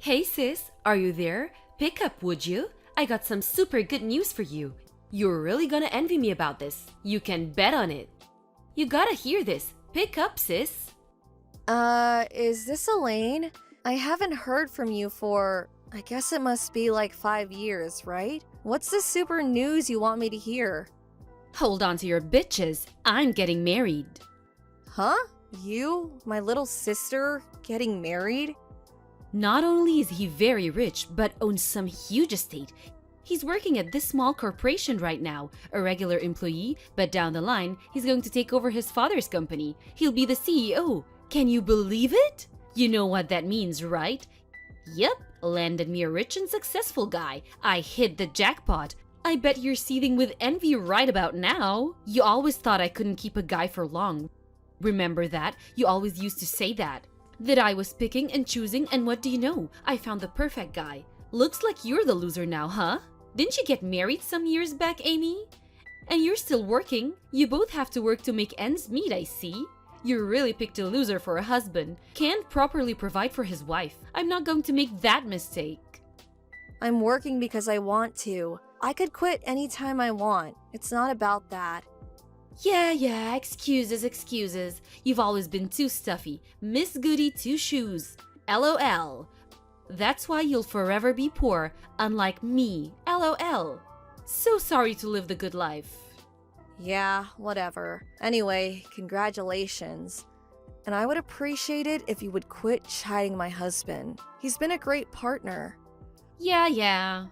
Hey sis, are you there? Pick up, would you? I got some super good news for you. You're really gonna envy me about this. You can bet on it. You gotta hear this. Pick up, sis. Is this Elaine? I haven't heard from you for, I guess it must be like 5 years, right? What's the super news you want me to hear? Hold on to your bitches. I'm getting married. Huh? You, my little sister, getting married? Not only is he very rich, but owns some huge estate. He's working at this small corporation right now, a regular employee, but down the line, he's going to take over his father's company. He'll be the CEO. Can you believe it? You know what that means, right? Yep, landed me a rich and successful guy. I hit the jackpot. I bet you're seething with envy right about now. You always thought I couldn't keep a guy for long. Remember that? You always used to say that. That I was picking and choosing, and what do you know? I found the perfect guy. Looks like you're the loser now, huh? Didn't you get married some years back, Amy? And you're still working. You both have to work to make ends meet, I see. You really picked a loser for a husband. Can't properly provide for his wife. I'm not going to make that mistake. I'm working because I want to. I could quit anytime I want. It's not about that. Yeah, excuses. You've always been too stuffy. Miss Goody Two-Shoes. LOL. That's why you'll forever be poor, unlike me. LOL. So sorry to live the good life. Yeah, whatever. Anyway, congratulations. And I would appreciate it if you would quit chiding my husband. He's been a great partner. Yeah.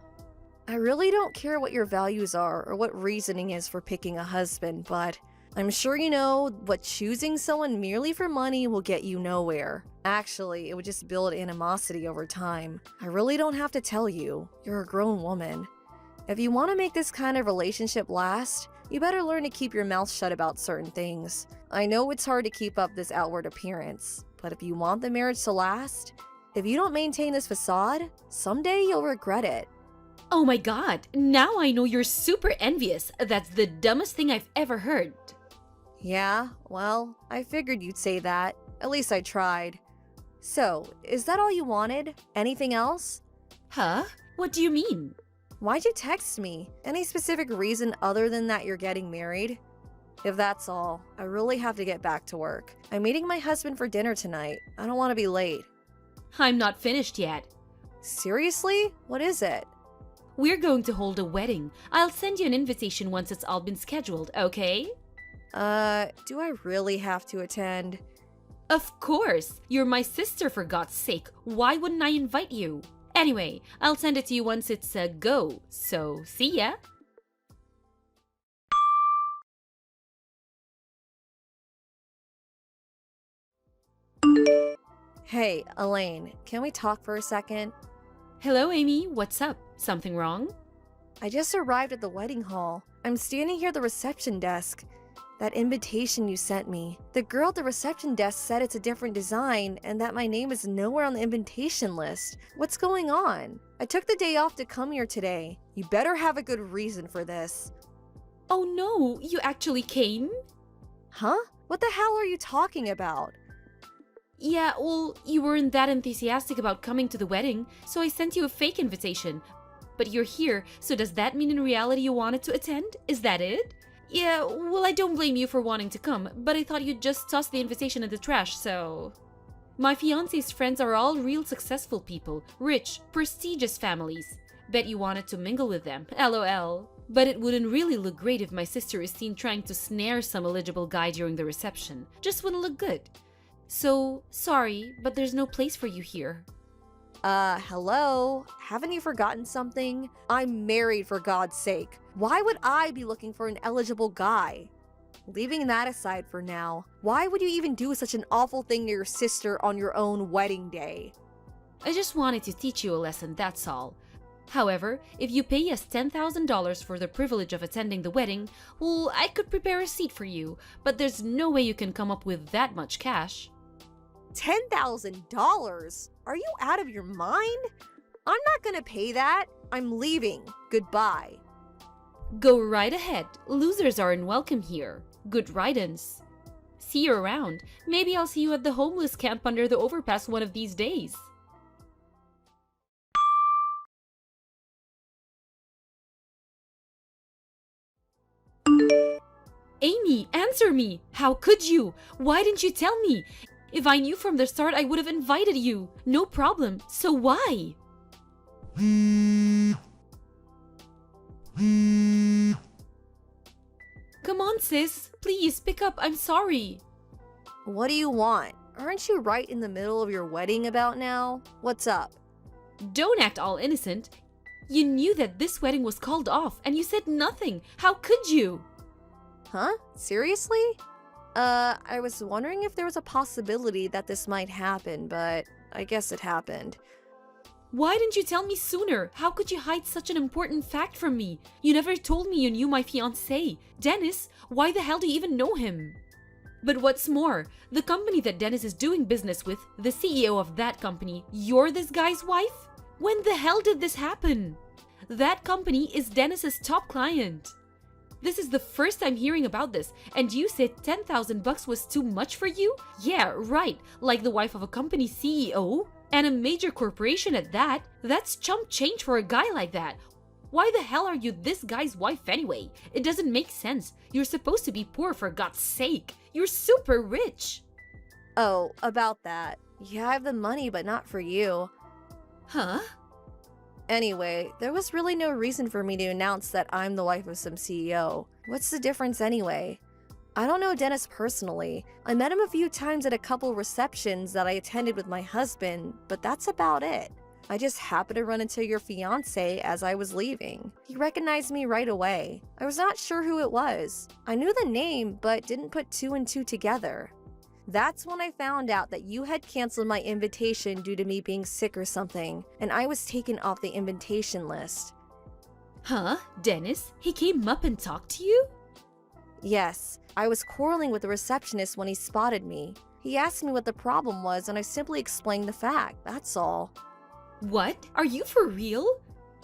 I really don't care what your values are or what reasoning is for picking a husband, but I'm sure you know what choosing someone merely for money will get you nowhere. Actually, it would just build animosity over time. I really don't have to tell you. You're a grown woman. If you want to make this kind of relationship last, you better learn to keep your mouth shut about certain things. I know it's hard to keep up this outward appearance, but if you want the marriage to last, if you don't maintain this facade, someday you'll regret it. Oh my god, now I know you're super envious. That's the dumbest thing I've ever heard. Yeah, well, I figured you'd say that. At least I tried. So, is that all you wanted? Anything else? Huh? What do you mean? Why'd you text me? Any specific reason other than that you're getting married? If that's all, I really have to get back to work. I'm meeting my husband for dinner tonight. I don't want to be late. I'm not finished yet. Seriously? What is it? We're going to hold a wedding. I'll send you an invitation once it's all been scheduled, okay? Do I really have to attend? Of course! You're my sister, for God's sake. Why wouldn't I invite you? Anyway, I'll send it to you once it's a go. So, see ya! Hey, Elaine, can we talk for a second? Hello, Amy. What's up? Something wrong? I just arrived at the wedding hall. I'm standing here at the reception desk. That invitation you sent me. The girl at the reception desk said it's a different design and that my name is nowhere on the invitation list. What's going on? I took the day off to come here today. You better have a good reason for this. Oh no, you actually came? Huh? What the hell are you talking about? Yeah, well, you weren't that enthusiastic about coming to the wedding, so I sent you a fake invitation. But you're here, so does that mean in reality you wanted to attend? Is that it? Yeah, well, I don't blame you for wanting to come, but I thought you'd just toss the invitation in the trash, so... My fiancé's friends are all real successful people, rich, prestigious families. Bet you wanted to mingle with them, LOL. But it wouldn't really look great if my sister is seen trying to snare some eligible guy during the reception. Just wouldn't look good. So, sorry, but there's no place for you here. Hello? Haven't you forgotten something? I'm married, for God's sake. Why would I be looking for an eligible guy? Leaving that aside for now, why would you even do such an awful thing to your sister on your own wedding day? I just wanted to teach you a lesson, that's all. However, if you pay us $10,000 for the privilege of attending the wedding, well, I could prepare a seat for you, but there's no way you can come up with that much cash. $10,000? Are you out of your mind? I'm not gonna pay that. I'm leaving. Goodbye. Go right ahead. Losers are unwelcome here. Good riddance. See you around. Maybe I'll see you at the homeless camp under the overpass one of these days. Amy, answer me! How could you? Why didn't you tell me? If I knew from the start, I would have invited you. No problem. So why? Come on, sis. Please, pick up. I'm sorry. What do you want? Aren't you right in the middle of your wedding about now? What's up? Don't act all innocent. You knew that this wedding was called off, and you said nothing. How could you? Huh? Seriously? I was wondering if there was a possibility that this might happen, but I guess it happened. Why didn't you tell me sooner? How could you hide such an important fact from me? You never told me you knew my fiancé. Dennis, why the hell do you even know him? But what's more, the company that Dennis is doing business with, the CEO of that company, you're this guy's wife? When the hell did this happen? That company is Dennis's top client. This is the first time hearing about this, and you said $10,000 was too much for you? Yeah, right, like the wife of a company CEO? And a major corporation at that? That's chump change for a guy like that. Why the hell are you this guy's wife anyway? It doesn't make sense. You're supposed to be poor, for God's sake. You're super rich. Oh, about that. Yeah, I have the money, but not for you. Huh? Anyway, there was really no reason for me to announce that I'm the wife of some CEO. What's the difference anyway? I don't know Dennis personally. I met him a few times at a couple receptions that I attended with my husband, but that's about it. I just happened to run into your fiancé as I was leaving. He recognized me right away. I was not sure who it was. I knew the name, but didn't put two and two together. That's when I found out that you had canceled my invitation due to me being sick or something, and I was taken off the invitation list. Huh? Dennis? He came up and talked to you? Yes, I was quarreling with the receptionist when he spotted me. He asked me what the problem was, and I simply explained the fact, that's all. What? Are you for real?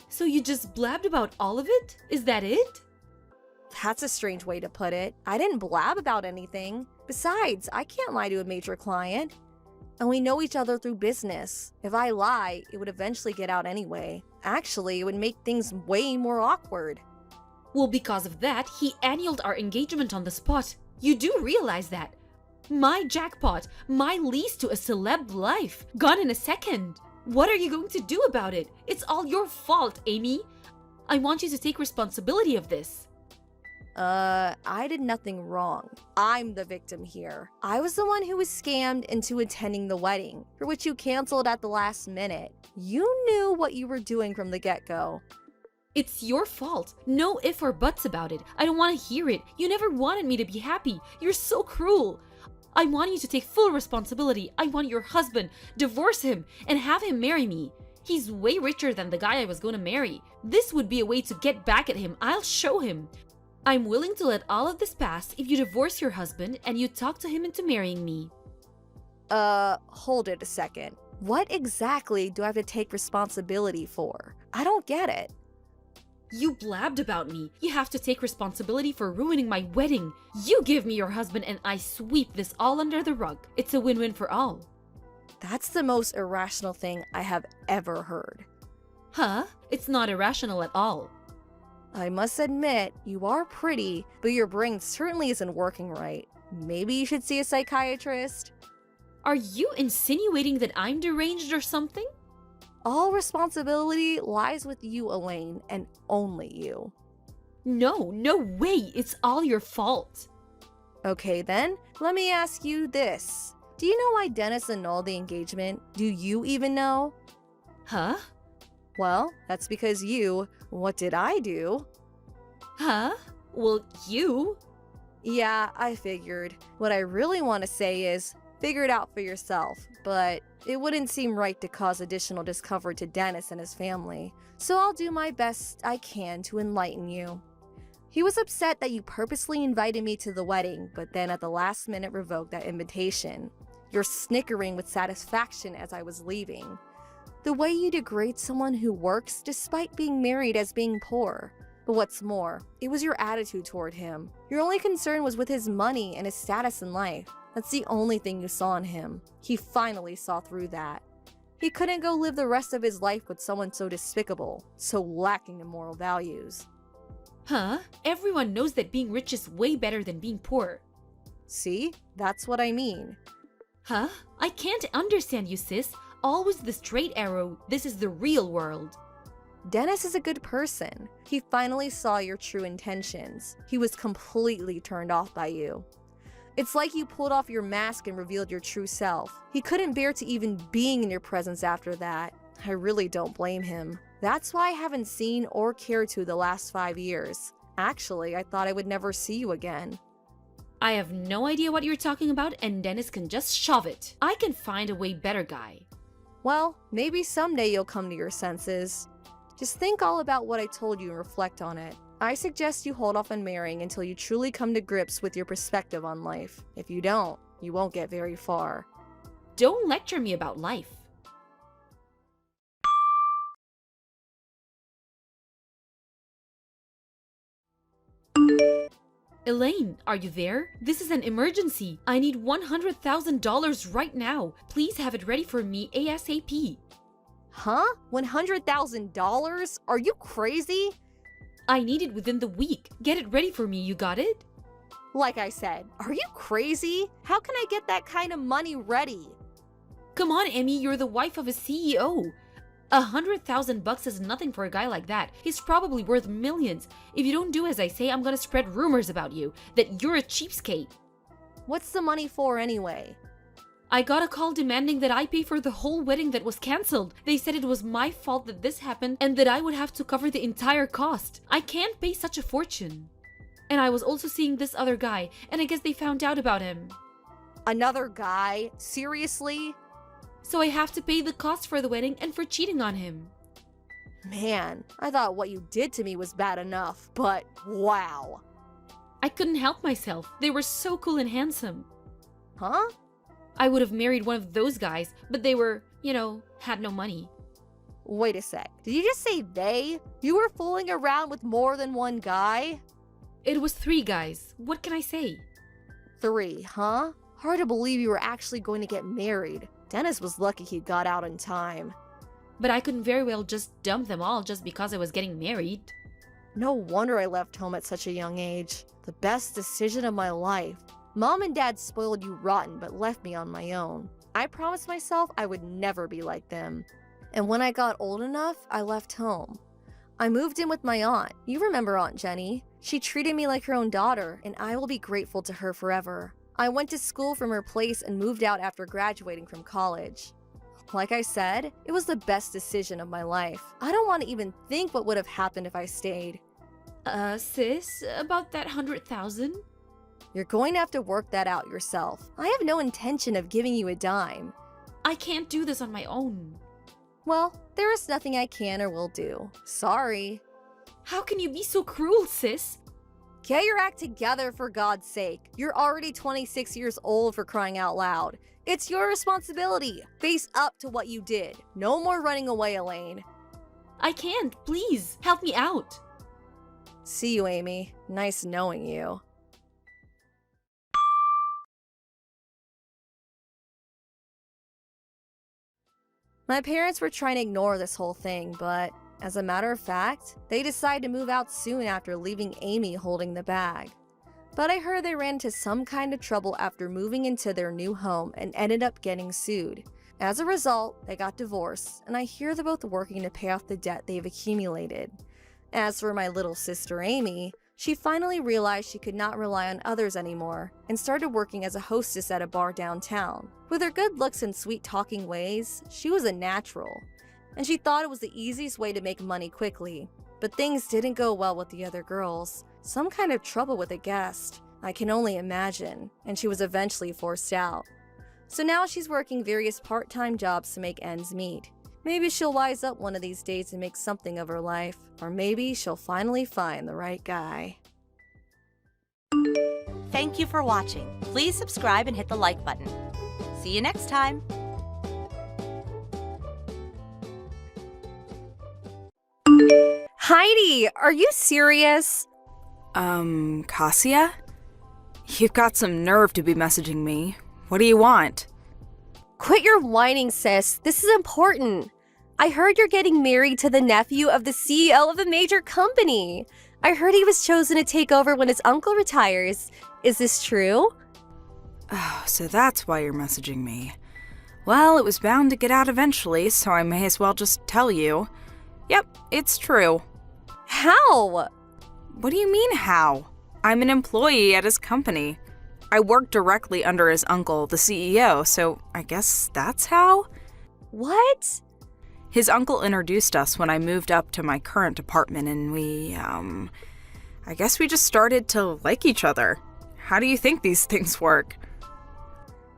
So you just blabbed about all of it? Is that it? That's a strange way to put it. I didn't blab about anything. Besides, I can't lie to a major client. And we know each other through business. If I lie, it would eventually get out anyway. Actually, it would make things way more awkward. Well, because of that, he annulled our engagement on the spot. You do realize that. My jackpot, my lease to a celeb life, gone in a second. What are you going to do about it? It's all your fault, Amy. I want you to take responsibility of this. I did nothing wrong. I'm the victim here. I was the one who was scammed into attending the wedding, for which you canceled at the last minute. You knew what you were doing from the get-go. It's your fault. No if or buts about it. I don't want to hear it. You never wanted me to be happy. You're so cruel. I want you to take full responsibility. I want your husband, divorce him, and have him marry me. He's way richer than the guy I was going to marry. This would be a way to get back at him. I'll show him. I'm willing to let all of this pass if you divorce your husband and you talk to him into marrying me. Hold it a second. What exactly do I have to take responsibility for? I don't get it. You blabbed about me. You have to take responsibility for ruining my wedding. You give me your husband and I sweep this all under the rug. It's a win-win for all. That's the most irrational thing I have ever heard. Huh? It's not irrational at all. I must admit, you are pretty, but your brain certainly isn't working right. Maybe you should see a psychiatrist? Are you insinuating that I'm deranged or something? All responsibility lies with you, Elaine, and only you. No way. It's all your fault. Okay then, let me ask you this. Do you know why Dennis annulled the engagement? Do you even know? Huh? Well, that's because you... What did I do? Huh? Well, you... Yeah, I figured. What I really want to say is, figure it out for yourself, but it wouldn't seem right to cause additional discomfort to Dennis and his family. So I'll do my best I can to enlighten you. He was upset that you purposely invited me to the wedding, but then at the last minute revoked that invitation. You're snickering with satisfaction as I was leaving. The way you degrade someone who works despite being married as being poor. But what's more, it was your attitude toward him. Your only concern was with his money and his status in life. That's the only thing you saw in him. He finally saw through that. He couldn't go live the rest of his life with someone so despicable, so lacking in moral values. Huh? Everyone knows that being rich is way better than being poor. See? That's what I mean. Huh? I can't understand you, sis. Always the straight arrow. This is the real world. Dennis is a good person. He finally saw your true intentions. He was completely turned off by you. It's like you pulled off your mask and revealed your true self. He couldn't bear to even being in your presence after that. I really don't blame him. That's why I haven't seen or cared to the last 5 years. Actually, I thought I would never see you again. I have no idea what you're talking about, and Dennis can just shove it. I can find a way better guy. Well, maybe someday you'll come to your senses. Just think all about what I told you and reflect on it. I suggest you hold off on marrying until you truly come to grips with your perspective on life. If you don't, you won't get very far. Don't lecture me about life. Elaine, are you there? This is an emergency. I need $100,000 right now. Please have it ready for me ASAP. Huh? $100,000? Are you crazy? I need it within the week. Get it ready for me, you got it? Like I said, are you crazy? How can I get that kind of money ready? Come on, Emmy, you're the wife of a CEO. $100,000 is nothing for a guy like that. He's probably worth millions. If you don't do as I say, I'm gonna spread rumors about you, that you're a cheapskate. What's the money for anyway? I got a call demanding that I pay for the whole wedding that was cancelled. They said it was my fault that this happened and that I would have to cover the entire cost. I can't pay such a fortune. And I was also seeing this other guy, and I guess they found out about him. Another guy? Seriously? So I have to pay the cost for the wedding and for cheating on him. Man, I thought what you did to me was bad enough, but wow. I couldn't help myself. They were so cool and handsome. Huh? I would have married one of those guys, but they were, had no money. Wait a sec. Did you just say they? You were fooling around with more than one guy? It was 3 guys. What can I say? 3, huh? Hard to believe you were actually going to get married. Dennis was lucky he got out in time. But I couldn't very well just dump them all just because I was getting married. No wonder I left home at such a young age. The best decision of my life. Mom and Dad spoiled you rotten but left me on my own. I promised myself I would never be like them. And when I got old enough, I left home. I moved in with my aunt. You remember Aunt Jenny? She treated me like her own daughter, and I will be grateful to her forever. I went to school from her place and moved out after graduating from college. Like I said, it was the best decision of my life. I don't want to even think what would have happened if I stayed. Sis, about that 100,000? You're going to have to work that out yourself. I have no intention of giving you a dime. I can't do this on my own. Well, there is nothing I can or will do. Sorry. How can you be so cruel, sis? Get your act together, for God's sake. You're already 26 years old, for crying out loud. It's your responsibility. Face up to what you did. No more running away, Elaine. I can't. Please, help me out. See you, Amy. Nice knowing you. My parents were trying to ignore this whole thing, but as a matter of fact, they decided to move out soon after leaving Amy holding the bag. But I heard they ran into some kind of trouble after moving into their new home and ended up getting sued. As a result, they got divorced, and I hear they're both working to pay off the debt they've accumulated. As for my little sister Amy, she finally realized she could not rely on others anymore and started working as a hostess at a bar downtown. With her good looks and sweet talking ways, she was a natural, and she thought it was the easiest way to make money quickly. But things didn't go well with the other girls. Some kind of trouble with a guest, I can only imagine, and she was eventually forced out. So now she's working various part-time jobs to make ends meet. Maybe she'll wise up one of these days and make something of her life, or maybe she'll finally find the right guy. Thank you for watching. Please subscribe and hit the like button. See you next time. Heidi, are you serious? Kasia? You've got some nerve to be messaging me. What do you want? Quit your whining, sis. This is important. I heard you're getting married to the nephew of the CEO of a major company. I heard he was chosen to take over when his uncle retires. Is this true? Oh, so that's why you're messaging me. Well, it was bound to get out eventually, so I may as well just tell you. Yep, it's true. How? What do you mean, how? I'm an employee at his company. I work directly under his uncle, the CEO, so I guess that's how? What? His uncle introduced us when I moved up to my current department, and I guess we just started to like each other. How do you think these things work?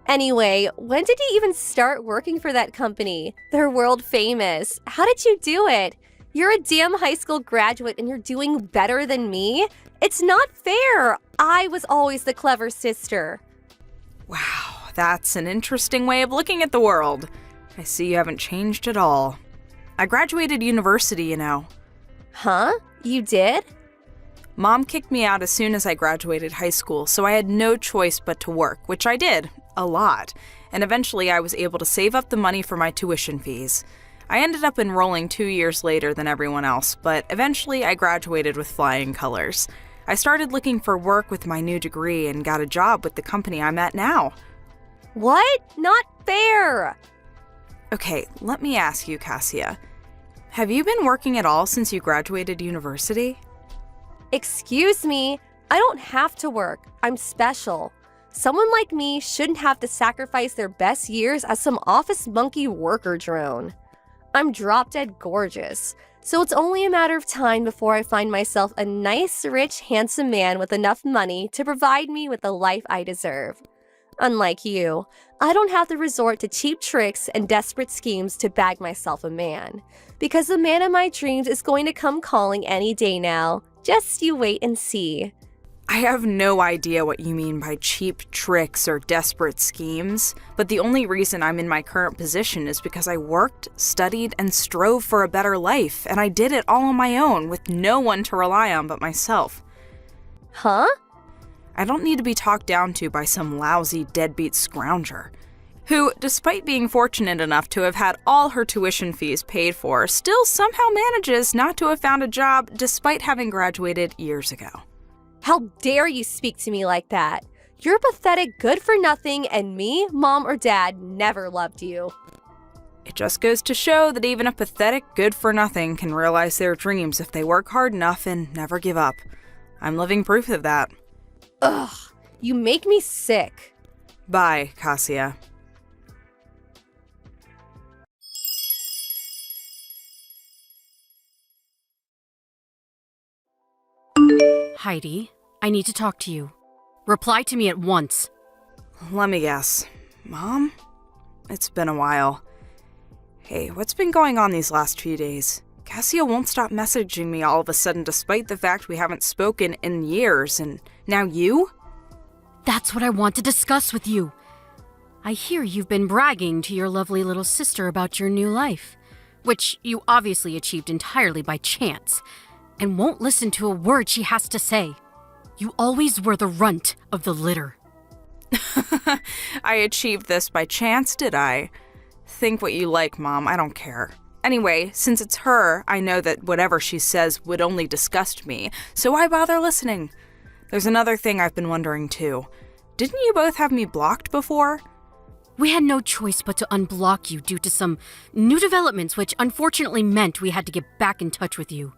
Anyway, when did you even start working for that company? They're world famous. How did you do it? You're a damn high school graduate and you're doing better than me? It's not fair. I was always the clever sister. Wow, that's an interesting way of looking at the world. I see you haven't changed at all. I graduated university, you know. Huh? You did? Mom kicked me out as soon as I graduated high school, so I had no choice but to work, which I did, a lot, and eventually I was able to save up the money for my tuition fees. I ended up enrolling 2 years later than everyone else, but eventually I graduated with flying colors. I started looking for work with my new degree and got a job with the company I'm at now. What? Not fair! Okay, let me ask you, Kasia. Have you been working at all since you graduated university? Excuse me, I don't have to work. I'm special. Someone like me shouldn't have to sacrifice their best years as some office monkey worker drone. I'm drop-dead gorgeous, so it's only a matter of time before I find myself a nice, rich, handsome man with enough money to provide me with the life I deserve. Unlike you, I don't have to resort to cheap tricks and desperate schemes to bag myself a man, because the man of my dreams is going to come calling any day now. Just you wait and see. I have no idea what you mean by cheap tricks or desperate schemes, but the only reason I'm in my current position is because I worked, studied, and strove for a better life, and I did it all on my own with no one to rely on but myself. Huh? I don't need to be talked down to by some lousy deadbeat scrounger, who, despite being fortunate enough to have had all her tuition fees paid for, still somehow manages not to have found a job despite having graduated years ago. How dare you speak to me like that? You're pathetic good-for-nothing, and me, mom, or dad never loved you. It just goes to show that even a pathetic good-for-nothing can realize their dreams if they work hard enough and never give up. I'm living proof of that. Ugh, you make me sick. Bye, Kasia. Heidi, I need to talk to you. Reply to me at once. Let me guess. Mom? It's been a while. Hey, what's been going on these last few days? Kasia won't stop messaging me all of a sudden despite the fact we haven't spoken in years, and now you? That's what I want to discuss with you. I hear you've been bragging to your lovely little sister about your new life, which you obviously achieved entirely by chance, and won't listen to a word she has to say. You always were the runt of the litter. I achieved this by chance, did I? Think what you like, Mom, I don't care. Anyway, since it's her, I know that whatever she says would only disgust me, so why bother listening? There's another thing I've been wondering too. Didn't you both have me blocked before? We had no choice but to unblock you due to some new developments which unfortunately meant we had to get back in touch with you.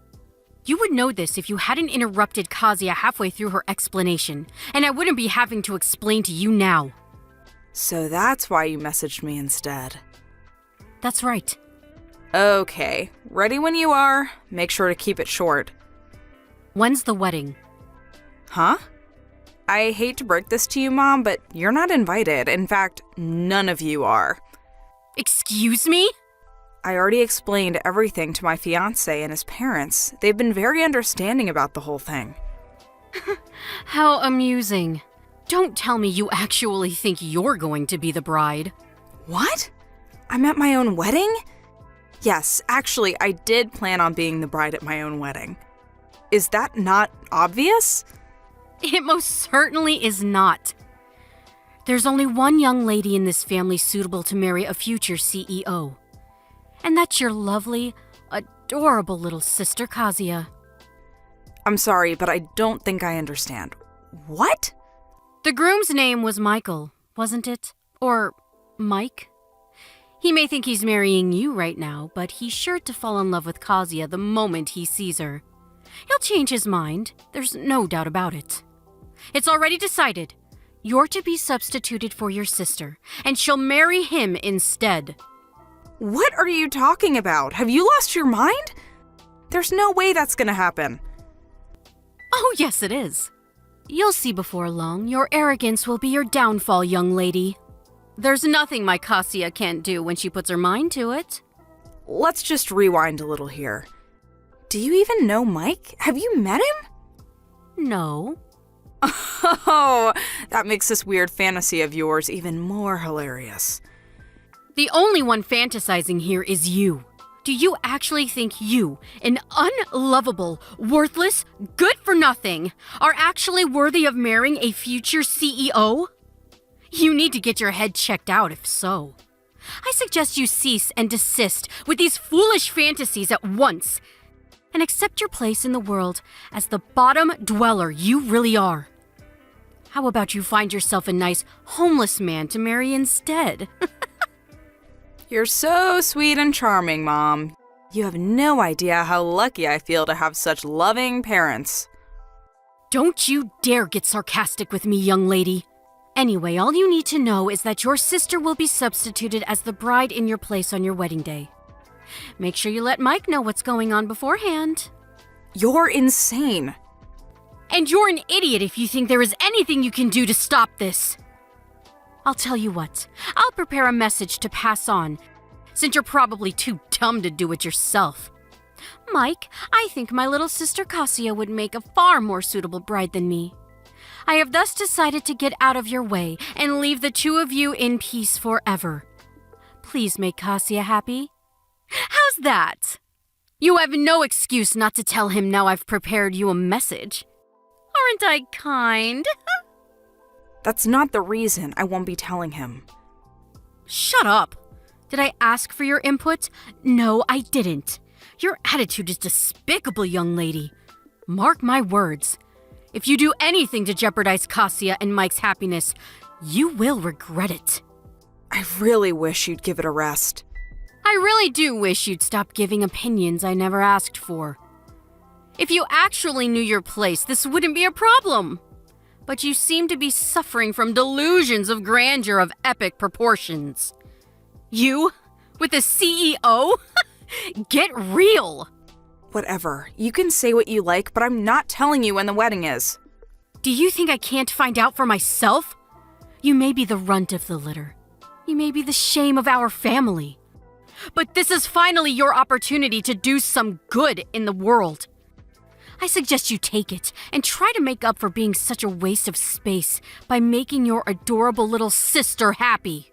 You would know this if you hadn't interrupted Kasia halfway through her explanation, and I wouldn't be having to explain to you now. So that's why you messaged me instead. That's right. Okay, ready when you are. Make sure to keep it short. When's the wedding? Huh? I hate to break this to you, Mom, but you're not invited. In fact, none of you are. Excuse me? I already explained everything to my fiancé and his parents. They've been very understanding about the whole thing. How amusing. Don't tell me you actually think you're going to be the bride. What? I'm at my own wedding? Yes, actually, I did plan on being the bride at my own wedding. Is that not obvious? It most certainly is not. There's only one young lady in this family suitable to marry a future CEO. And that's your lovely, adorable little sister, Kasia. I'm sorry, but I don't think I understand. What? The groom's name was Michael, wasn't it? Or Mike? He may think he's marrying you right now, but he's sure to fall in love with Kasia the moment he sees her. He'll change his mind, there's no doubt about it. It's already decided. You're to be substituted for your sister, and she'll marry him instead. What are you talking about? Have you lost your mind? There's no way that's gonna happen. Oh, yes, it is. You'll see before long, your arrogance will be your downfall, young lady. There's nothing my Kasia can't do when she puts her mind to it. Let's just rewind a little here. Do you even know Mike? Have you met him? No. Oh, that makes this weird fantasy of yours even more hilarious. The only one fantasizing here is you. Do you actually think you, an unlovable, worthless, good-for-nothing, are actually worthy of marrying a future CEO? You need to get your head checked out if so. I suggest you cease and desist with these foolish fantasies at once and accept your place in the world as the bottom dweller you really are. How about you find yourself a nice homeless man to marry instead? You're so sweet and charming, Mom. You have no idea how lucky I feel to have such loving parents. Don't you dare get sarcastic with me, young lady. Anyway, all you need to know is that your sister will be substituted as the bride in your place on your wedding day. Make sure you let Mike know what's going on beforehand. You're insane. And you're an idiot if you think there is anything you can do to stop this. I'll tell you what, I'll prepare a message to pass on, since you're probably too dumb to do it yourself. Mike, I think my little sister Kasia would make a far more suitable bride than me. I have thus decided to get out of your way and leave the two of you in peace forever. Please make Kasia happy. How's that? You have no excuse not to tell him now I've prepared you a message. Aren't I kind? That's not the reason I won't be telling him. Shut up. Did I ask for your input? No, I didn't. Your attitude is despicable, young lady. Mark my words. If you do anything to jeopardize Kasia and Mike's happiness, you will regret it. I really wish you'd give it a rest. I really do wish you'd stop giving opinions I never asked for. If you actually knew your place, this wouldn't be a problem. But you seem to be suffering from delusions of grandeur of epic proportions. You? With a CEO? Get real! Whatever. You can say what you like, but I'm not telling you when the wedding is. Do you think I can't find out for myself? You may be the runt of the litter. You may be the shame of our family. But this is finally your opportunity to do some good in the world. I suggest you take it and try to make up for being such a waste of space by making your adorable little sister happy.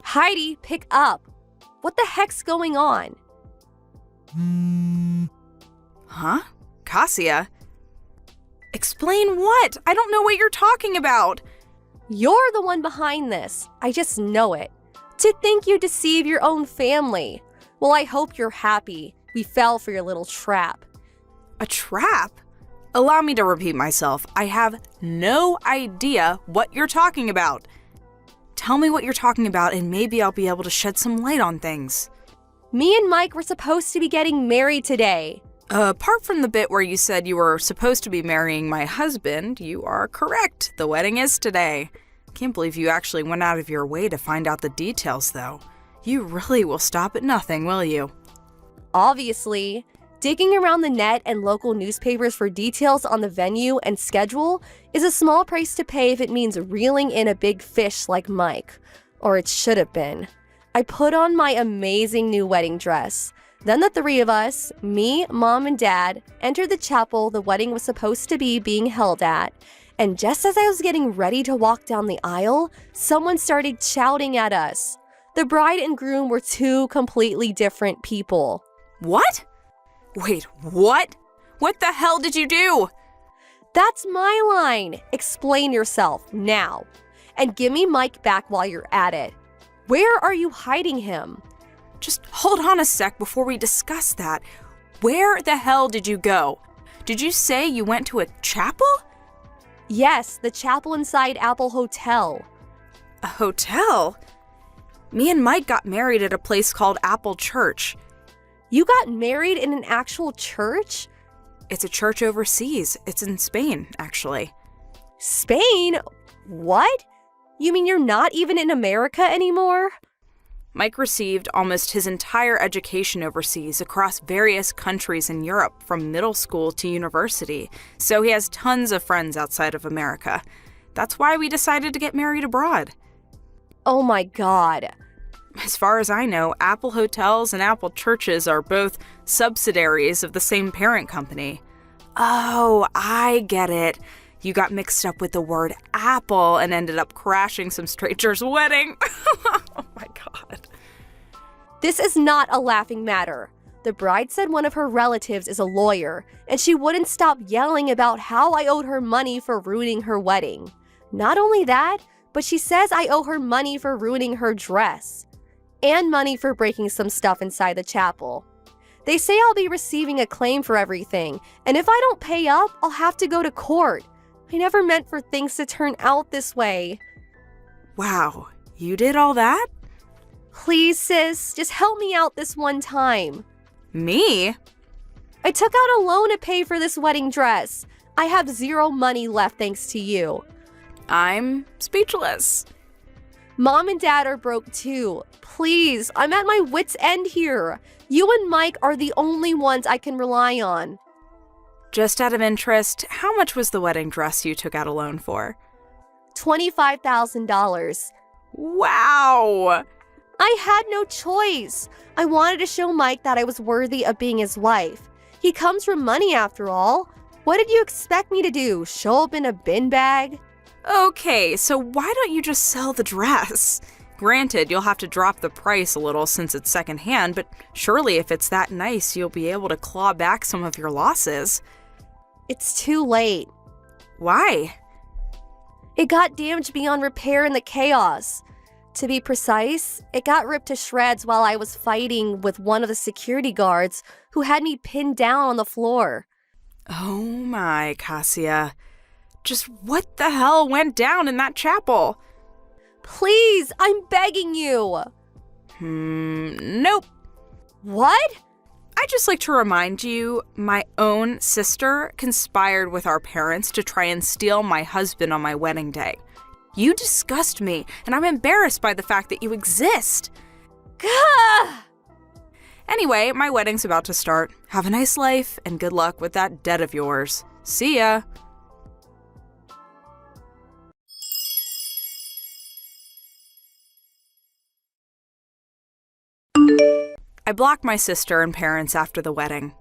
Heidi, pick up. What the heck's going on? Huh? Kasia? Explain what? I don't know what you're talking about. You're the one behind this. I just know it. To think you deceive your own family. Well, I hope you're happy. We fell for your little trap. A trap? Allow me to repeat myself. I have no idea what you're talking about. Tell me what you're talking about and maybe I'll be able to shed some light on things. Me and Mike were supposed to be getting married today. Apart from the bit where you said you were supposed to be marrying my husband, you are correct. The wedding is today. Can't believe you actually went out of your way to find out the details, though. You really will stop at nothing, will you? Obviously. Digging around the net and local newspapers for details on the venue and schedule is a small price to pay if it means reeling in a big fish like Mike. Or it should have been. I put on my amazing new wedding dress. Then the three of us, me, Mom, and Dad, entered the chapel the wedding was supposed to be being held at. And just as I was getting ready to walk down the aisle, someone started shouting at us. The bride and groom were two completely different people. What? Wait, what? What the hell did you do? That's my line. Explain yourself now. And give me Mike back while you're at it. Where are you hiding him? Just hold on a sec before we discuss that. Where the hell did you go? Did you say you went to a chapel? Yes, the chapel inside Apple Hotel. A hotel? Me and Mike got married at a place called Apple Church. You got married in an actual church? It's a church overseas. It's in Spain, actually. Spain? What? You mean you're not even in America anymore? Mike received almost his entire education overseas across various countries in Europe from middle school to university, so he has tons of friends outside of America. That's why we decided to get married abroad. Oh my God. As far as I know, Apple Hotels and Apple Churches are both subsidiaries of the same parent company. Oh, I get it. You got mixed up with the word apple and ended up crashing some stranger's wedding. Oh my God. This is not a laughing matter. The bride said one of her relatives is a lawyer, and she wouldn't stop yelling about how I owed her money for ruining her wedding. Not only that, but she says I owe her money for ruining her dress. And money for breaking some stuff inside the chapel. They say I'll be receiving a claim for everything, and if I don't pay up, I'll have to go to court. I never meant for things to turn out this way. Wow, you did all that? Please, sis, just help me out this one time. Me? I took out a loan to pay for this wedding dress. I have zero money left thanks to you. I'm speechless. Mom and Dad are broke too. Please, I'm at my wit's end here. You and Mike are the only ones I can rely on. Just out of interest, how much was the wedding dress you took out a loan for? $25,000. Wow! I had no choice. I wanted to show Mike that I was worthy of being his wife. He comes from money after all. What did you expect me to do? Show up in a bin bag? Okay, so why don't you just sell the dress? Granted, you'll have to drop the price a little since it's secondhand, but surely if it's that nice, you'll be able to claw back some of your losses. It's too late. Why? It got damaged beyond repair in the chaos. To be precise, it got ripped to shreds while I was fighting with one of the security guards who had me pinned down on the floor. Oh my, Kasia. Just what the hell went down in that chapel? Please, I'm begging you. Nope. What? I'd just like to remind you, my own sister conspired with our parents to try and steal my husband on my wedding day. You disgust me, and I'm embarrassed by the fact that you exist. Gah! Anyway, my wedding's about to start. Have a nice life, and good luck with that debt of yours. See ya. I blocked my sister and parents after the wedding.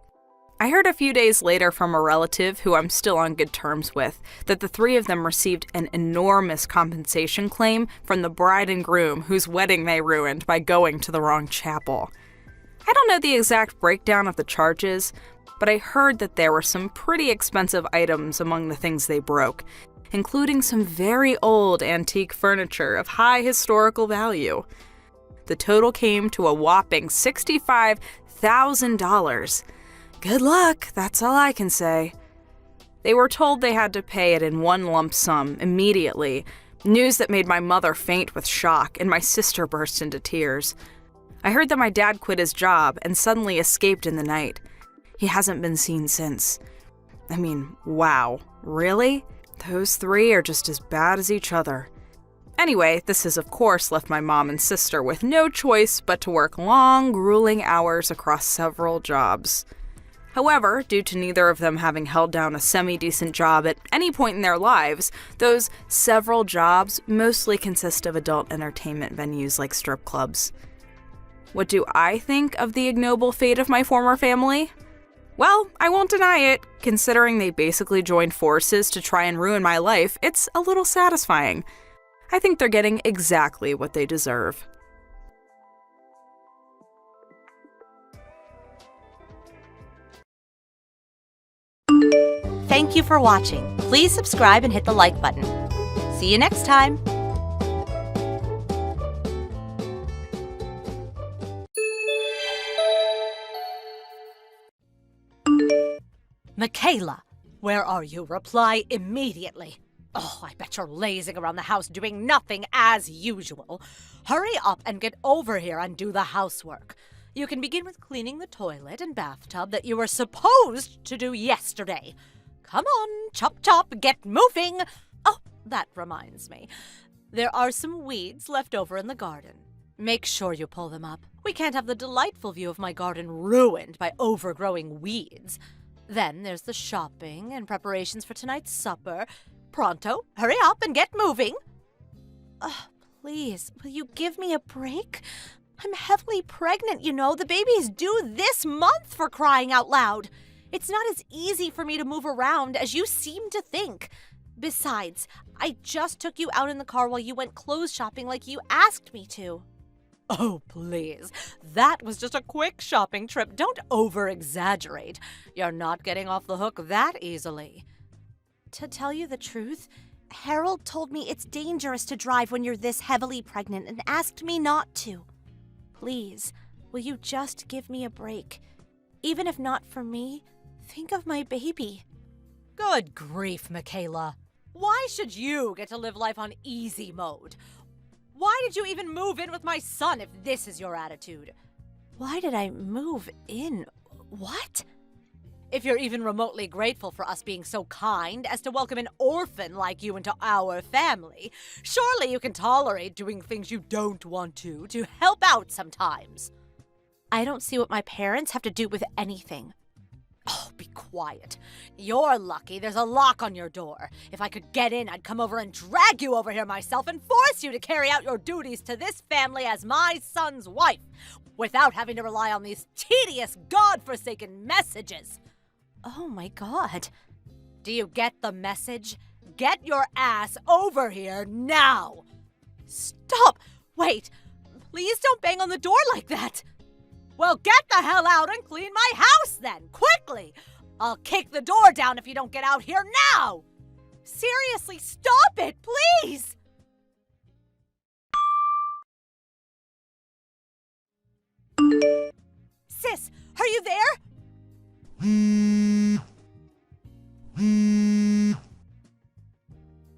I heard a few days later from a relative who I'm still on good terms with that the three of them received an enormous compensation claim from the bride and groom whose wedding they ruined by going to the wrong chapel. I don't know the exact breakdown of the charges, but I heard that there were some pretty expensive items among the things they broke, including some very old antique furniture of high historical value. The total came to a whopping $65,000. Good luck, that's all I can say. They were told they had to pay it in one lump sum immediately, news that made my mother faint with shock and my sister burst into tears. I heard that my dad quit his job and suddenly escaped in the night. He hasn't been seen since. I mean, wow, really? Those three are just as bad as each other. Anyway, this has of course left my mom and sister with no choice but to work long, grueling hours across several jobs. However, due to neither of them having held down a semi-decent job at any point in their lives, those several jobs mostly consist of adult entertainment venues like strip clubs. What do I think of the ignoble fate of my former family? Well, I won't deny it. Considering they basically joined forces to try and ruin my life, it's a little satisfying. I think they're getting exactly what they deserve. Thank you for watching. Please subscribe and hit the like button. See you next time. Michaela, where are you? Reply immediately. Oh, I bet you're lazing around the house doing nothing as usual. Hurry up and get over here and do the housework. You can begin with cleaning the toilet and bathtub that you were supposed to do yesterday. Come on, chop chop, get moving. Oh, that reminds me. There are some weeds left over in the garden. Make sure you pull them up. We can't have the delightful view of my garden ruined by overgrowing weeds. Then there's the shopping and preparations for tonight's supper. Pronto, hurry up and get moving. Please, will you give me a break? I'm heavily pregnant, you know. The baby is due this month, for crying out loud. It's not as easy for me to move around as you seem to think. Besides, I just took you out in the car while you went clothes shopping like you asked me to. Oh, please. That was just a quick shopping trip. Don't over-exaggerate. You're not getting off the hook that easily. To tell you the truth, Harold told me it's dangerous to drive when you're this heavily pregnant and asked me not to. Please, will you just give me a break? Even if not for me, think of my baby. Good grief, Michaela. Why should you get to live life on easy mode? Why did you even move in with my son if this is your attitude? Why did I move in? What? If you're even remotely grateful for us being so kind as to welcome an orphan like you into our family, surely you can tolerate doing things you don't want to help out sometimes. I don't see what my parents have to do with anything. Oh, be quiet. You're lucky there's a lock on your door. If I could get in, I'd come over and drag you over here myself and force you to carry out your duties to this family as my son's wife, without having to rely on these tedious, God-forsaken messages. Oh my God. Do you get the message? Get your ass over here now. Stop. Wait. Please don't bang on the door like that. Well, get the hell out and clean my house then, quickly! I'll kick the door down if you don't get out here now! Seriously, stop it, please! Sis, are you there?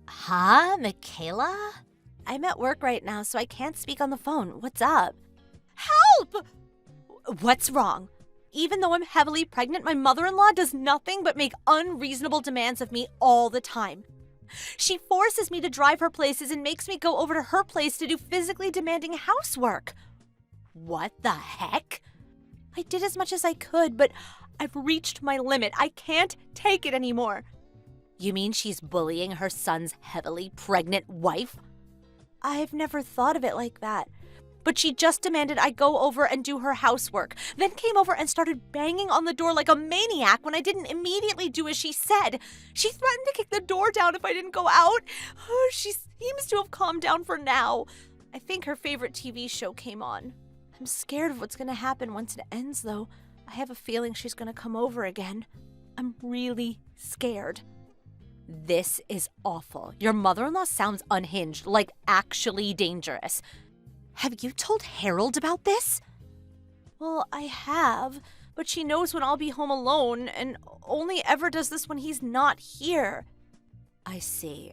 Huh, Michaela? I'm at work right now, so I can't speak on the phone. What's up? Help! What's wrong? Even though I'm heavily pregnant, my mother-in-law does nothing but make unreasonable demands of me all the time. She forces me to drive her places and makes me go over to her place to do physically demanding housework. What the heck? I did as much as I could, but I've reached my limit. I can't take it anymore. You mean she's bullying her son's heavily pregnant wife? I've never thought of it like that. But she just demanded I go over and do her housework, then came over and started banging on the door like a maniac when I didn't immediately do as she said. She threatened to kick the door down if I didn't go out. She seems to have calmed down for now. I think her favorite TV show came on. I'm scared of what's going to happen once it ends, though. I have a feeling she's going to come over again. I'm really scared. This is awful. Your mother-in-law sounds unhinged, like actually dangerous. Have you told Harold about this? Well, I have, but she knows when I'll be home alone and only ever does this when he's not here. I see.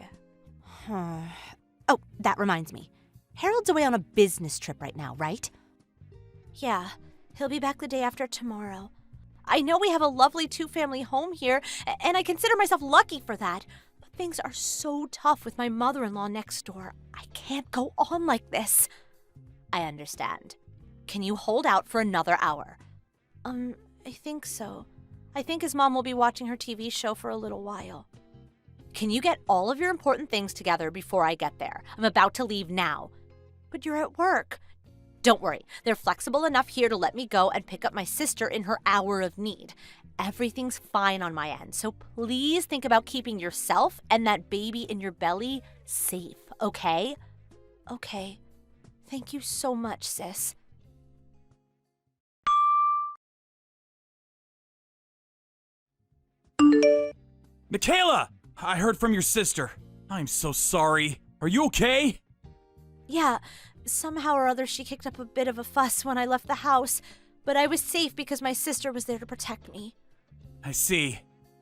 Oh, that reminds me. Harold's away on a business trip right now, right? Yeah, he'll be back the day after tomorrow. I know we have a lovely two-family home here, and I consider myself lucky for that. But things are so tough with my mother-in-law next door. I can't go on like this. I understand. Can you hold out for another hour? I think so. I think his mom will be watching her TV show for a little while. Can you get all of your important things together before I get there? I'm about to leave now. But you're at work. Don't worry. They're flexible enough here to let me go and pick up my sister in her hour of need. Everything's fine on my end, so please think about keeping yourself and that baby in your belly safe, okay? Okay. Thank you so much, sis. Michaela! I heard from your sister. I'm so sorry. Are you okay? Yeah, somehow or other she kicked up a bit of a fuss when I left the house, but I was safe because my sister was there to protect me. I see.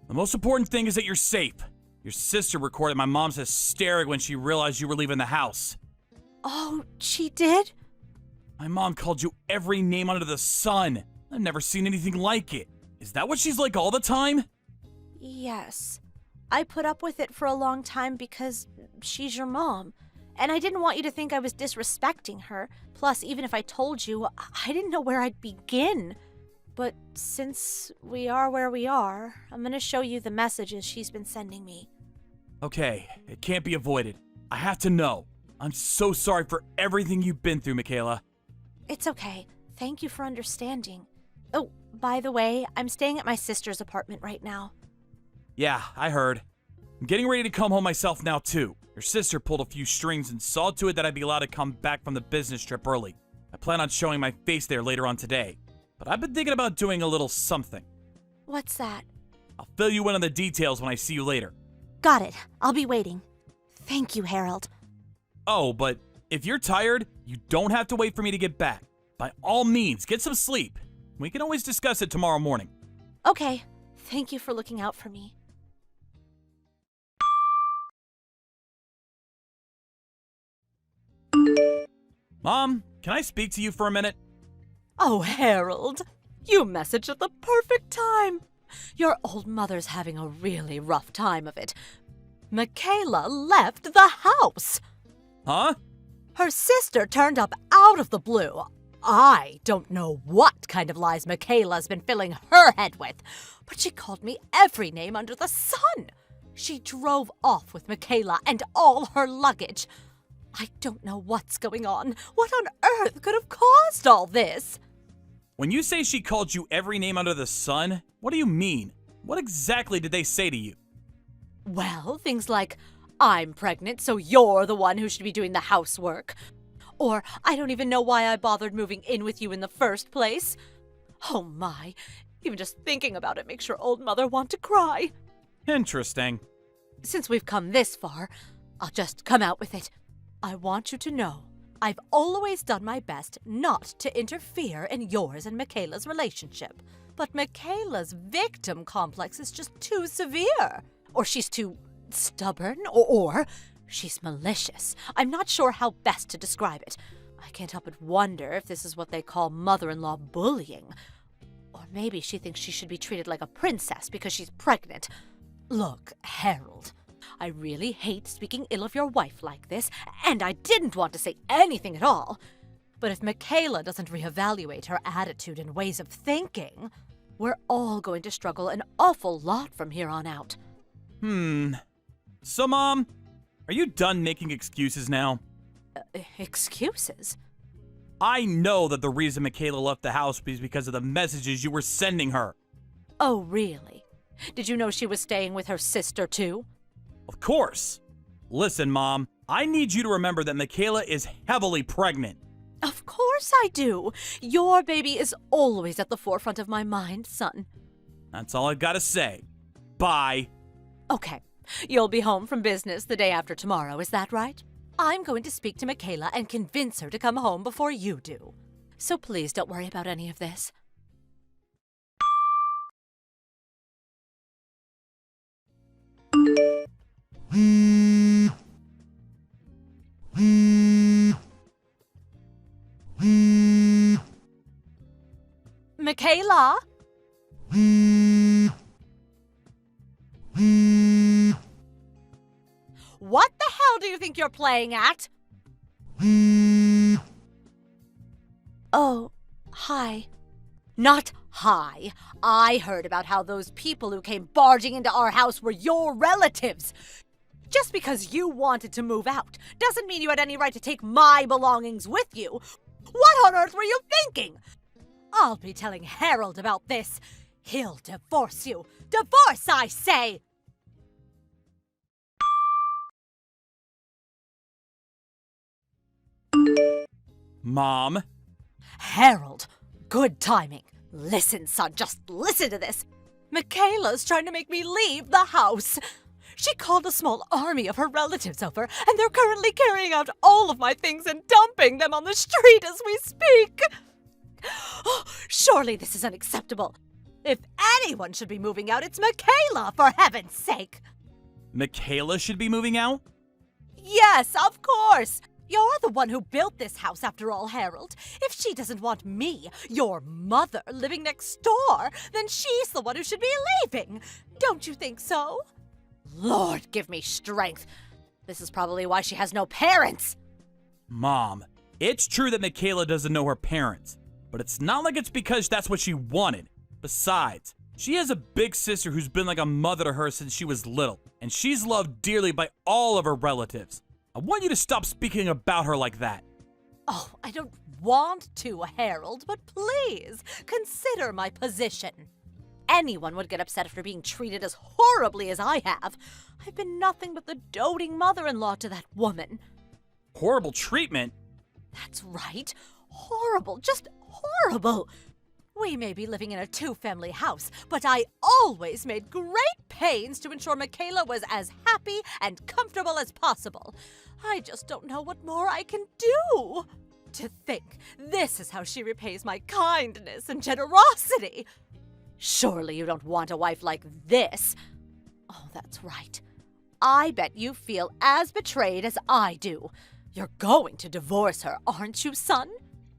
The most important thing is that you're safe. Your sister recorded my mom's hysteric when she realized you were leaving the house. Oh, she did? My mom called you every name under the sun. I've never seen anything like it. Is that what she's like all the time? Yes. I put up with it for a long time because she's your mom. And I didn't want you to think I was disrespecting her. Plus, even if I told you, I didn't know where I'd begin. But since we are where we are, I'm gonna show you the messages she's been sending me. Okay, it can't be avoided. I have to know. I'm so sorry for everything you've been through, Michaela. It's okay. Thank you for understanding. Oh, by the way, I'm staying at my sister's apartment right now. Yeah, I heard. I'm getting ready to come home myself now, too. Your sister pulled a few strings and saw to it that I'd be allowed to come back from the business trip early. I plan on showing my face there later on today. But I've been thinking about doing a little something. What's that? I'll fill you in on the details when I see you later. Got it. I'll be waiting. Thank you, Harold. Oh, but if you're tired, you don't have to wait for me to get back. By all means, get some sleep. We can always discuss it tomorrow morning. Okay. Thank you for looking out for me. Mom, can I speak to you for a minute? Oh, Harold, you messaged at the perfect time. Your old mother's having a really rough time of it. Michaela left the house. Huh? Her sister turned up out of the blue. I don't know what kind of lies Michaela's been filling her head with, but she called me every name under the sun. She drove off with Michaela and all her luggage. I don't know what's going on. What on earth could have caused all this? When you say she called you every name under the sun, what do you mean? What exactly did they say to you? Well, things like, I'm pregnant, so you're the one who should be doing the housework. Or, I don't even know why I bothered moving in with you in the first place. Oh my, even just thinking about it makes your old mother want to cry. Interesting. Since we've come this far, I'll just come out with it. I want you to know, I've always done my best not to interfere in yours and Michaela's relationship. But Michaela's victim complex is just too severe. Or she's too stubborn, or she's malicious. I'm not sure how best to describe it. I can't help but wonder if this is what they call mother-in-law bullying. Or maybe she thinks she should be treated like a princess because she's pregnant. Look, Harold, I really hate speaking ill of your wife like this, and I didn't want to say anything at all. But if Michaela doesn't reevaluate her attitude and ways of thinking, we're all going to struggle an awful lot from here on out. So, Mom, are you done making excuses now? Excuses? I know that the reason Michaela left the house was because of the messages you were sending her. Oh, really? Did you know she was staying with her sister, too? Of course. Listen, Mom, I need you to remember that Michaela is heavily pregnant. Of course I do. Your baby is always at the forefront of my mind, son. That's all I've got to say. Bye. Okay, you'll be home from business the day after tomorrow, is that right? I'm going to speak to Michaela and convince her to come home before you do. So please don't worry about any of this. Michaela? What the hell do you think you're playing at? Oh, hi. Not hi. I heard about how those people who came barging into our house were your relatives. Just because you wanted to move out doesn't mean you had any right to take my belongings with you. What on earth were you thinking? I'll be telling Harold about this. He'll divorce you. Divorce, I say! Mom? Harold, good timing. Listen, son, just listen to this. Michaela's trying to make me leave the house. She called a small army of her relatives over, and they're currently carrying out all of my things and dumping them on the street as we speak. Oh, surely this is unacceptable. If anyone should be moving out, it's Michaela, for heaven's sake. Michaela should be moving out? Yes, of course. You're the one who built this house, after all, Harold. If she doesn't want me, your mother, living next door, then she's the one who should be leaving. Don't you think so? Lord, give me strength. This is probably why she has no parents. Mom, it's true that Michaela doesn't know her parents, but it's not like it's because that's what she wanted. Besides, she has a big sister who's been like a mother to her since she was little, and she's loved dearly by all of her relatives. I want you to stop speaking about her like that. Oh, I don't want to, Harold, but please consider my position. Anyone would get upset after being treated as horribly as I have. I've been nothing but the doting mother-in-law to that woman. Horrible treatment? That's right. Horrible, just horrible. We may be living in a two-family house, but I always made great pains to ensure Michaela was as happy and comfortable as possible. I just don't know what more I can do. To think, this is how she repays my kindness and generosity. Surely you don't want a wife like this. Oh, that's right. I bet you feel as betrayed as I do. You're going to divorce her, aren't you, son?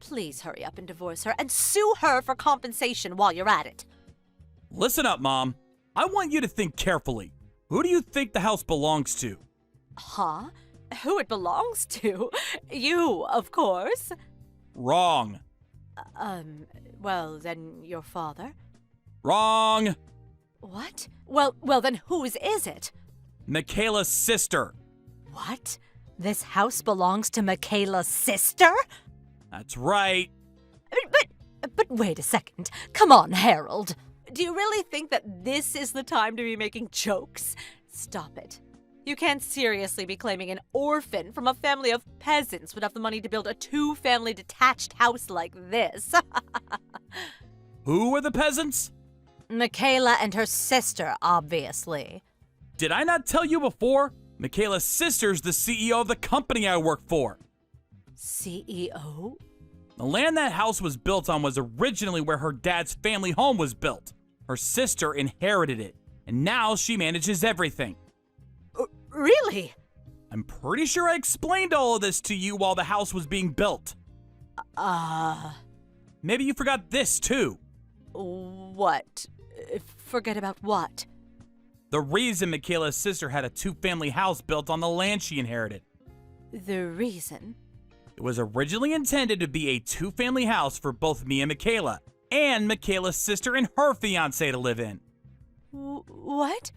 Please hurry up and divorce her and sue her for compensation while you're at it. Listen up, Mom. I want you to think carefully. Who do you think the house belongs to? Huh? Who it belongs to? You, of course. Wrong. Well, then your father? Wrong. What? Well, then whose is it? Michaela's sister. What? This house belongs to Michaela's sister? That's right. But wait a second. Come on, Harold. Do you really think that this is the time to be making jokes? Stop it. You can't seriously be claiming an orphan from a family of peasants would have the money to build a two-family detached house like this. Who are the peasants? Michaela and her sister, obviously. Did I not tell you before? Michaela's sister's the CEO of the company I work for. CEO? The land that house was built on was originally where her dad's family home was built. Her sister inherited it, and now she manages everything. Really? I'm pretty sure I explained all of this to you while the house was being built. Maybe you forgot this too. What? Forget about what? The reason Michaela's sister had a two-family house built on the land she inherited. The reason? It was originally intended to be a two-family house for both me and Michaela, and Michaela's sister and her fiancé to live in. What?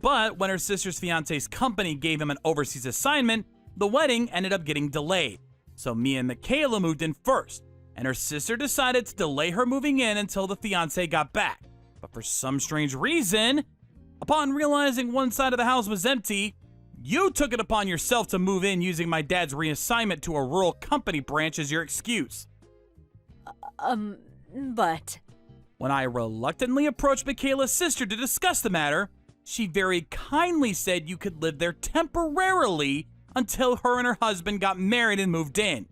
But when her sister's fiancé's company gave him an overseas assignment, the wedding ended up getting delayed. So me and Michaela moved in first, and her sister decided to delay her moving in until the fiancé got back. But for some strange reason, upon realizing one side of the house was empty, you took it upon yourself to move in using my dad's reassignment to a rural company branch as your excuse. But... When I reluctantly approached Michaela's sister to discuss the matter, she very kindly said you could live there temporarily until her and her husband got married and moved in.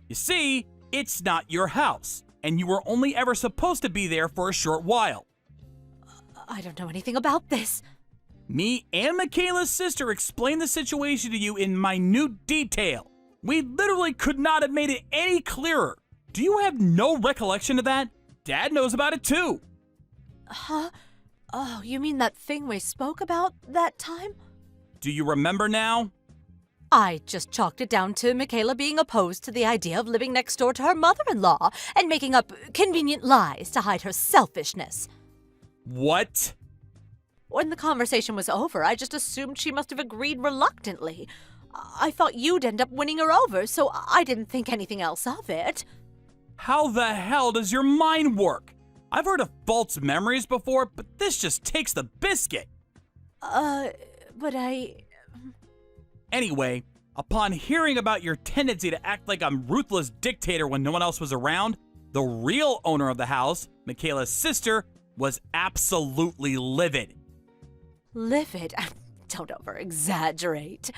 You see, it's not your house, and you were only ever supposed to be there for a short while. I don't know anything about this. Me and Michaela's sister explained the situation to you in minute detail. We literally could not have made it any clearer. Do you have no recollection of that? Dad knows about it too. Huh? Oh, you mean that thing we spoke about that time? Do you remember now? I just chalked it down to Michaela being opposed to the idea of living next door to her mother-in-law and making up convenient lies to hide her selfishness. What? When the conversation was over, I just assumed she must have agreed reluctantly. I thought you'd end up winning her over, so I didn't think anything else of it. How the hell does your mind work? I've heard of false memories before, but this just takes the biscuit. But I... Anyway, upon hearing about your tendency to act like a ruthless dictator when no one else was around, the real owner of the house, Michaela's sister, was absolutely livid. Livid? don't over-exaggerate.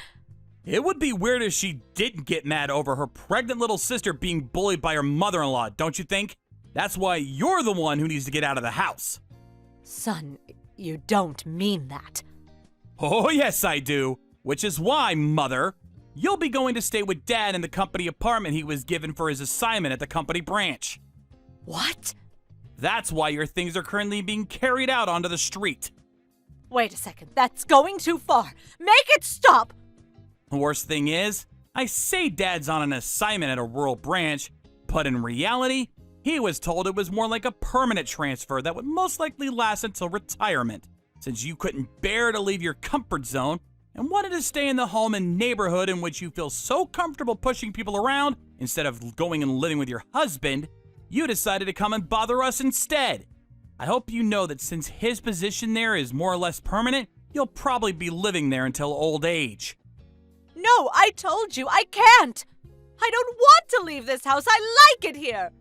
It would be weird if she didn't get mad over her pregnant little sister being bullied by her mother-in-law, don't you think? That's why you're the one who needs to get out of the house. Son, you don't mean that. Oh, yes, I do. Which is why, Mother, you'll be going to stay with Dad in the company apartment he was given for his assignment at the company branch. What? That's why your things are currently being carried out onto the street. Wait a second, that's going too far. Make it stop! The worst thing is, I say Dad's on an assignment at a rural branch, but in reality, he was told it was more like a permanent transfer that would most likely last until retirement, since you couldn't bear to leave your comfort zone and wanted to stay in the home and neighborhood in which you feel so comfortable pushing people around instead of going and living with your husband. You decided to come and bother us instead. I hope you know that since his position there is more or less permanent, you'll probably be living there until old age. No, I told you, I can't! I don't want to leave this house, I like it here!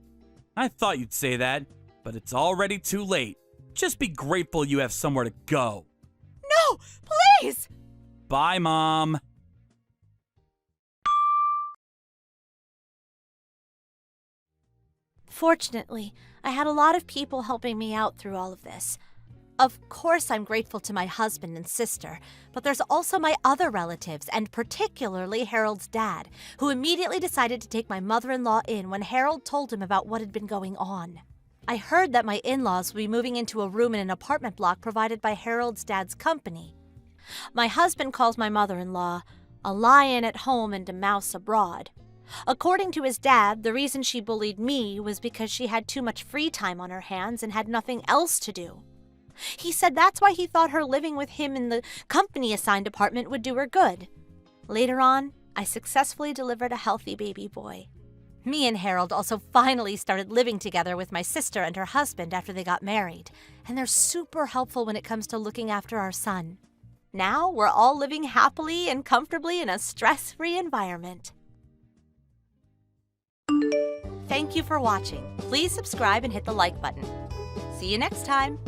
I thought you'd say that, but it's already too late. Just be grateful you have somewhere to go. No, please! Bye, Mom. Fortunately, I had a lot of people helping me out through all of this. Of course, I'm grateful to my husband and sister, but there's also my other relatives, and particularly Harold's dad, who immediately decided to take my mother-in-law in when Harold told him about what had been going on. I heard that my in-laws would be moving into a room in an apartment block provided by Harold's dad's company. My husband calls my mother-in-law a lion at home and a mouse abroad. According to his dad, the reason she bullied me was because she had too much free time on her hands and had nothing else to do. He said that's why he thought her living with him in the company-assigned apartment would do her good. Later on, I successfully delivered a healthy baby boy. Me and Harold also finally started living together with my sister and her husband after they got married, and they're super helpful when it comes to looking after our son. Now we're all living happily and comfortably in a stress-free environment. Thank you for watching. Please subscribe and hit the like button. See you next time.